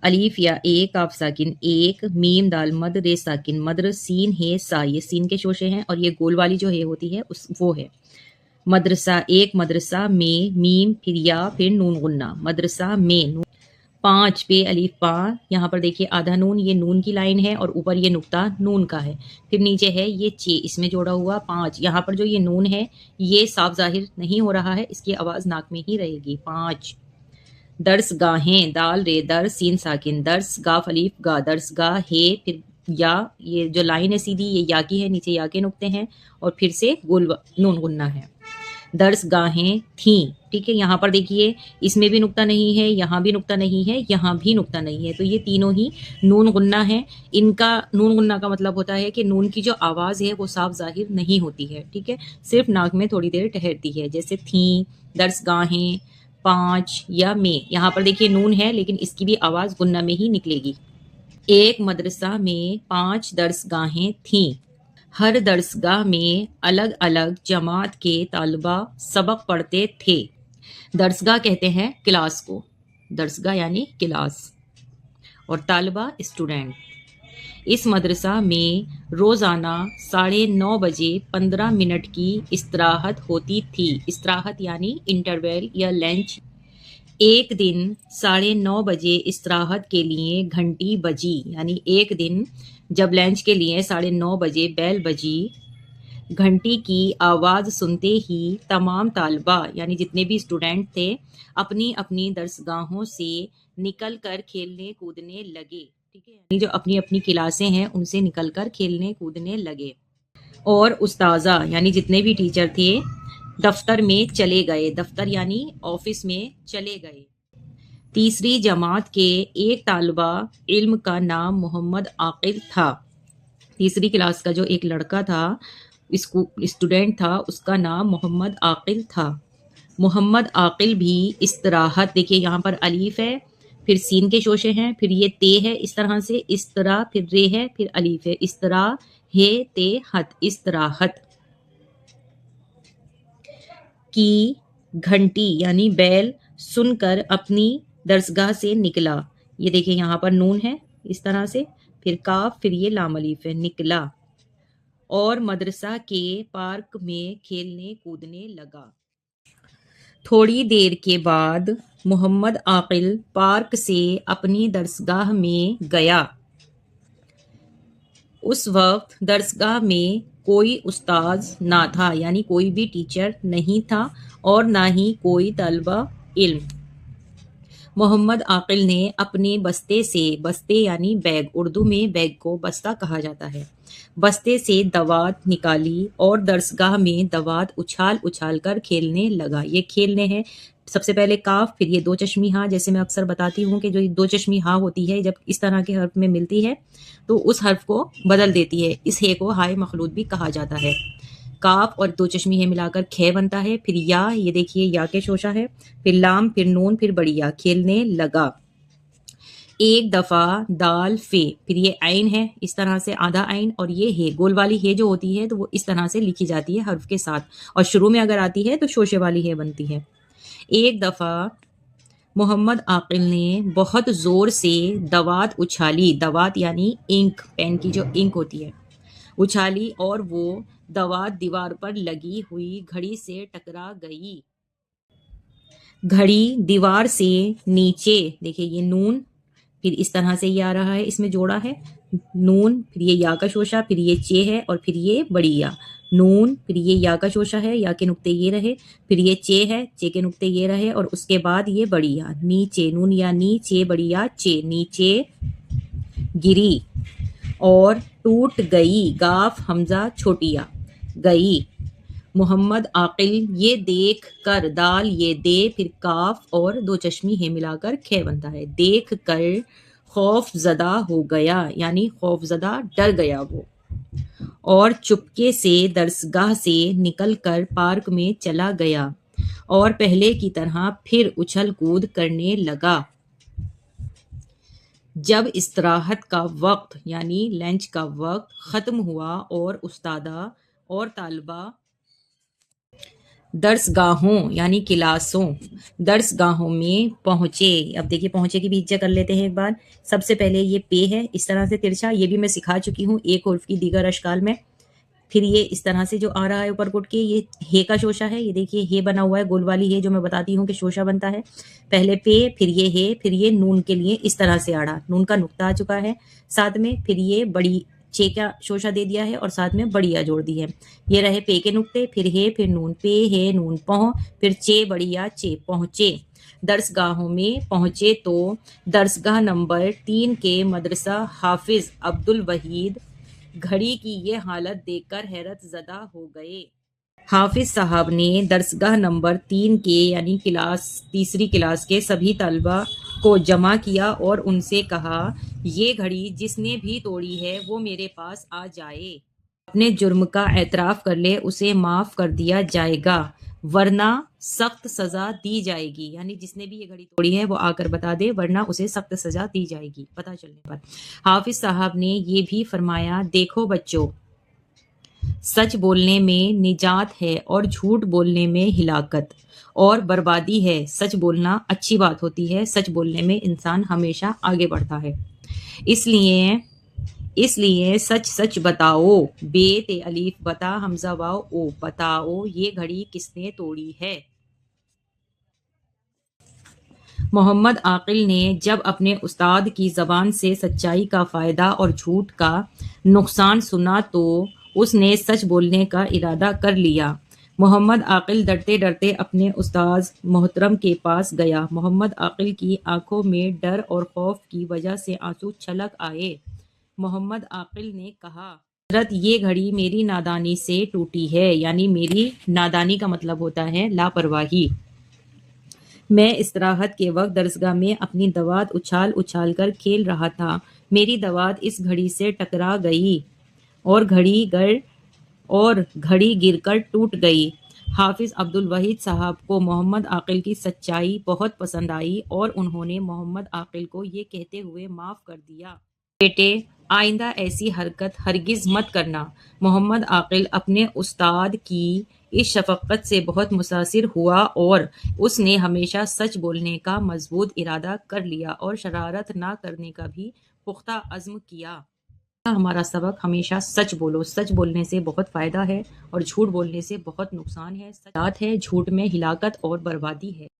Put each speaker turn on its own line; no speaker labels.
अलीफ या ए काफ साकिन एक, मीम दाल मद रे साकिन मद्र, सीन है सा, ये सीन के शोशे हैं और ये गोल वाली जो है होती है उस वो है। मदरसा एक, मदरसा में, मीम फिर या फिर नून गुन्ना, मदरसा में नून। पाँच पे अलीफ पा, यहाँ पर देखिए आधा नून, ये नून की लाइन है और ऊपर ये नुक्ता नून का है। फिर नीचे है ये चे, इसमें जोड़ा हुआ पाँच। यहाँ पर जो ये नून है ये साफ जाहिर नहीं हो रहा है, इसकी आवाज़ नाक में ही रहेगी। पाँच। दर्स गाहें दाल रे दर सीन साकिन दर्स गाफ अलीफ गा, दर्स गा है फिर या, ये जो लाइन है सीधी ये या की है, नीचे या के नुक्ते हैं और फिर से गोल नून गुन्ना है। दर्स गाहें थी, ठीक है। यहाँ पर देखिए इसमें भी नुक्ता नहीं है, यहाँ भी नुक्ता नहीं है, यहाँ भी नुक्ता नहीं है, तो ये तीनों ही नून गुन्ना है। इनका नून गुन्ना का मतलब होता है कि नून की जो आवाज़ है वो साफ जाहिर नहीं होती है, ठीक है, सिर्फ नाक में थोड़ी देर ठहरती है। जैसे थी, दर्स गाहें, पाँच या में, यहाँ पर देखिए नून है लेकिन इसकी भी आवाज़ गुन्ना में ही निकलेगी। एक मदरसा में 5 दर्सगाहें थीं। हर दर्सगाह में अलग अलग जमात के तालिबा सबक पढ़ते थे। दर्सगाह कहते हैं क्लास को, दर्सगाह यानी क्लास, और तालिबा स्टूडेंट। इस मदरसा में रोज़ाना 9:30 बजे 15 मिनट की इस्तराहत होती थी। इस्तराहत यानी इंटरवल या लंच। एक दिन 9:30 बजे इस्तराहत के लिए घंटी बजी, यानी एक दिन जब लंच के लिए 9:30 बजे बेल बजी, घंटी की आवाज़ सुनते ही तमाम तालबा यानी जितने भी स्टूडेंट थे अपनी अपनी दरसगाहों से निकल कर खेलने कूदने लगे, ठीक है, यानी जो अपनी अपनी क्लासें हैं उनसे निकल कर खेलने कूदने लगे। और उस्ताजा यानी जितने भी टीचर थे दफ्तर में चले गए, दफ्तर यानी ऑफिस में चले गए। तीसरी जमात के एक तालिबा इल्म का नाम मोहम्मद आकिल था। तीसरी क्लास का जो एक लड़का था, स्टूडेंट था, उसका नाम मोहम्मद आकिल था। मोहम्मद आकिल भी इस्तराहत, देखिए यहाँ पर अलीफ है, फिर सीन के शोशे हैं, फिर ये ते है इस तरह से, इस तरह, फिर रे है, फिर अलीफ है, इस तरह है ते हत, इस्तराहत की घंटी यानी बैल सुनकर अपनी दरसगाह से निकला। ये देखिए यहाँ पर नून है इस तरह से, फिर काफ, फिर ये लाम अलीफ है, निकला और मदरसा के पार्क में खेलने कूदने लगा। थोड़ी देर के बाद मोहम्मद आकिल पार्क से अपनी दरसगाह में गया। उस वक्त दरसगाह में कोई उस्ताद ना था, यानी कोई भी टीचर नहीं था और ना ही कोई तलबा इल्म। मोहम्मद आकिल ने अपने बस्ते से, बस्ते यानी बैग, उर्दू में बैग को बस्ता कहा जाता है, बस्ते से दवात निकाली और दरसगाह में दवात उछाल उछाल कर खेलने लगा। ये खेलने हैं, सबसे पहले काफ, फिर ये दो चश्मी हाँ, जैसे मैं अक्सर बताती हूँ कि जो दो चश्मी हाँ होती है जब इस तरह के हर्फ में मिलती है तो उस हर्फ को बदल देती है। इस हे को हाय मखलूत भी कहा जाता है। काफ और दो चश्मी है मिलाकर खे बनता है। फिर या, ये देखिए या के शोशा है, फिर लाम, फिर नून, फिर बड़िया, खेलने लगा। एक दफा दाल फे, फिर ये आइन है इस तरह से आधा आइन, और ये है गोल वाली है जो होती है तो वो इस तरह से लिखी जाती है हर्फ के साथ, और शुरू में अगर आती है तो शोशे वाली है बनती है। एक दफा मोहम्मद आकिल ने बहुत जोर से दवात उछाली, दवात यानी इंक, पेन की जो इंक होती है, उछाली और वो दवात दीवार पर लगी हुई घड़ी से टकरा गई। घड़ी दीवार से नीचे, देखिए ये नून, फिर इस तरह से ये आ रहा है, इसमें जोड़ा है नून, फिर ये या का शोशा, फिर ये चे है और फिर ये बड़ी या, नून, फिर ये या का शोशा है, या के नुक्ते ये रहे, फिर ये चे है, चे के नुक्ते ये रहे और उसके बाद ये बड़ी या, नीचे, नून या नीचे, बड़ी या चे, नीचे गिरी और टूट गई, गाफ हमजा छोटिया, गई। मोहम्मद आकिल ये देख कर, दाल ये दे, फिर काफ और दो चश्मी है मिलाकर खे बनता है, देख कर खौफ ज़दा हो गया, यानी खौफ ज़दा, डर गया वो, और चुपके से दरसगाह से निकल कर पार्क में चला गया और पहले की तरह फिर उछल कूद करने लगा। जब इस्तराहत का वक्त यानी लंच का वक्त ख़त्म हुआ और उस्तादा और तालिबा درس گاہوں یعنی کلاسوں، درس گاہوں میں پہنچے. اب دیکھیے پہنچے کی بھی ہجے کر لیتے ہیں ایک بار. سب سے پہلے یہ پے ہے اس طرح سے ترچھا، یہ بھی میں سکھا چکی ہوں ایک حرف کی دیگر اشکال میں. پھر یہ اس طرح سے جو آ رہا ہے اوپر کٹ کے، یہ ہے کا شوشہ ہے. یہ دیکھیے ہے بنا ہوا ہے، گول والی ہے جو میں بتاتی ہوں کہ شوشہ بنتا ہے. پہلے پے، پھر یہ ہے، پھر یہ نون کے لیے اس طرح سے آڑا، نون کا نقطہ آ چکا ہے ساتھ میں. پھر یہ بڑی چے کا شوشہ دے دیا ہے اور ساتھ میں بڑیا جوڑ دی ہے. یہ رہے پے کے نقطے، پھر ہے، پھر نون، پے ہے نون پہنچ، پھر چے بڑیا چے پہنچے. درس گاہوں میں پہنچے تو درسگاہ نمبر 3 کے مدرسہ حافظ عبد الوحید گھڑی کی یہ حالت دیکھ کر حیرت زدہ ہو گئے. حافظ صاحب نے درسگاہ نمبر 3 کے یعنی تیسری کلاس کے سبھی طلبہ کو جمع کیا اور ان سے کہا، یہ گھڑی جس نے بھی توڑی ہے وہ میرے پاس آ جائے. اپنے جرم کا اعتراف کر لے، اسے معاف کر دیا جائے گا، ورنہ سخت سزا دی جائے گی. یعنی جس نے بھی یہ گھڑی توڑی ہے وہ آ کر بتا دے، ورنہ اسے سخت سزا دی جائے گی پتہ چلنے پر. حافظ صاحب نے یہ بھی فرمایا، دیکھو بچوں، سچ بولنے میں نجات ہے اور جھوٹ بولنے میں ہلاکت اور بربادی ہے. سچ بولنا اچھی بات ہوتی ہے، سچ بولنے میں انسان ہمیشہ آگے بڑھتا ہے. اس لیے سچ سچ بتاؤ، بے تے الف بتا حمزہ واو او، بتاؤ یہ گھڑی کس نے توڑی ہے. محمد عاقل نے جب اپنے استاد کی زبان سے سچائی کا فائدہ اور جھوٹ کا نقصان سنا تو اس نے سچ بولنے کا ارادہ کر لیا. محمد عاقل ڈرتے ڈرتے اپنے استاذ محترم کے پاس گیا. محمد عاقل کی آنکھوں میں ڈر اور خوف کی وجہ سے آنسو چھلک آئے. محمد عاقل نے کہا، حضرت یہ گھڑی میری نادانی سے ٹوٹی ہے. یعنی میری نادانی کا مطلب ہوتا ہے لاپرواہی. میں استراحت کے وقت درسگاہ میں اپنی دوات اچھال اچھال کر کھیل رہا تھا. میری دوات اس گھڑی سے ٹکرا گئی اور گھڑی گر کر ٹوٹ گئی. حافظ عبد الوحید صاحب کو محمد عاقل کی سچائی بہت پسند آئی اور انہوں نے محمد عاقل کو یہ کہتے ہوئے معاف کر دیا، بیٹے آئندہ ایسی حرکت ہرگز مت کرنا. محمد عاقل اپنے استاد کی اس شفقت سے بہت متاثر ہوا اور اس نے ہمیشہ سچ بولنے کا مضبوط ارادہ کر لیا اور شرارت نہ کرنے کا بھی پختہ عزم کیا. ہمارا سبق ہمیشہ سچ بولو. سچ بولنے سے بہت فائدہ ہے اور جھوٹ بولنے سے بہت نقصان ہے. سچ ہے، جھوٹ میں ہلاکت اور بربادی ہے.